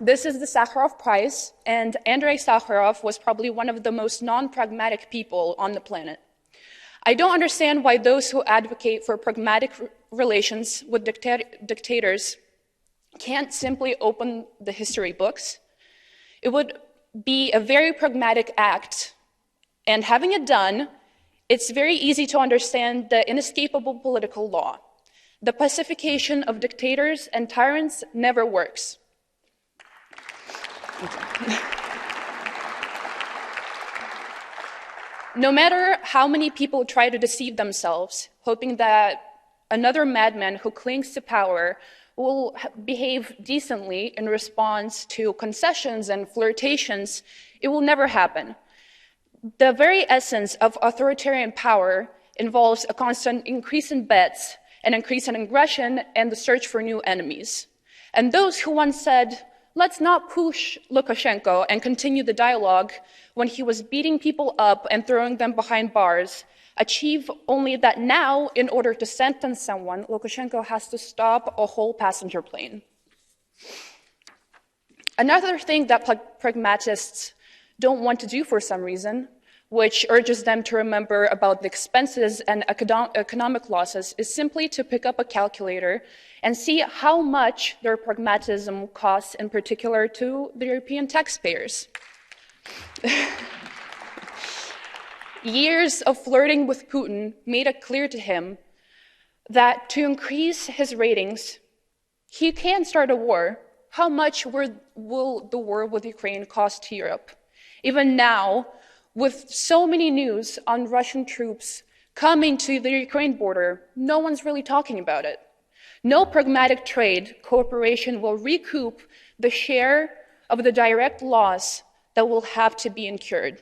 this is the Sakharov Prize, and Andrei Sakharov was probably one of the most non-pragmatic people on the planet. I don't understand why those who advocate for pragmatic relations with dictators can't simply open the history books. It would be a very pragmatic act, and having it done, it's very easy to understand the inescapable political law. The pacification of dictators and tyrants never works. No matter how many people try to deceive themselves, hoping that another madman who clings to power will behave decently in response to concessions and flirtations, it will never happen. The very essence of authoritarian power involves a constant increase in bets, an increase in aggression, and the search for new enemies. And those who once said, let's not push Lukashenko and continue the dialogue when he was beating people up and throwing them behind bars, achieve only that now, in order to sentence someone, Lukashenko has to stop a whole passenger plane. Another thing that pragmatists don't want to do for some reason, which urges them to remember about the expenses and economic losses, is simply to pick up a calculator and see how much their pragmatism costs, in particular to the European taxpayers. Years of flirting with Putin made it clear to him that to increase his ratings, he can start a war. How much will the war with Ukraine cost to Europe? Even now, with so many news on Russian troops coming to the Ukraine border, no one's really talking about it. No pragmatic trade cooperation will recoup the share of the direct loss that will have to be incurred.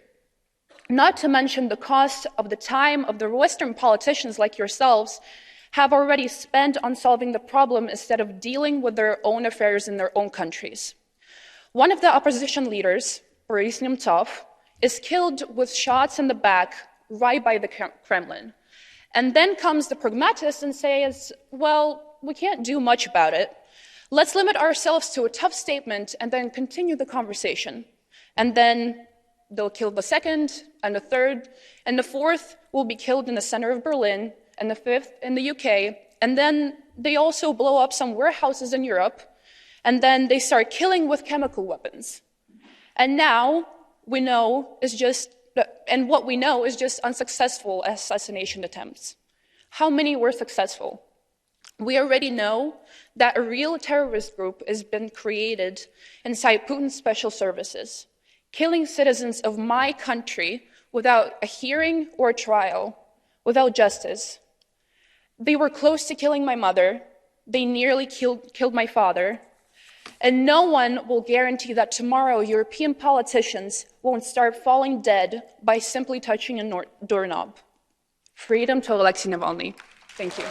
Not to mention the cost of the time of the Western politicians like yourselves have already spent on solving the problem instead of dealing with their own affairs in their own countries. One of the opposition leaders, Boris Nemtsov, is killed with shots in the back right by the Kremlin. And then comes the pragmatist and says, well, we can't do much about it. Let's limit ourselves to a tough statement and then continue the conversation. And then they'll kill the second and the third, and the fourth will be killed in the center of Berlin, and the fifth in the UK. And then they also blow up some warehouses in Europe, and then they start killing with chemical weapons. And now we know what we know is just unsuccessful assassination attempts. How many were successful? We already know that a real terrorist group has been created inside Putin's special services, killing citizens of my country without a hearing or a trial, without justice. They were close to killing my mother. They nearly killed my father. And no one will guarantee that tomorrow European politicians won't start falling dead by simply touching a doorknob. Freedom to Alexei Navalny. Thank you.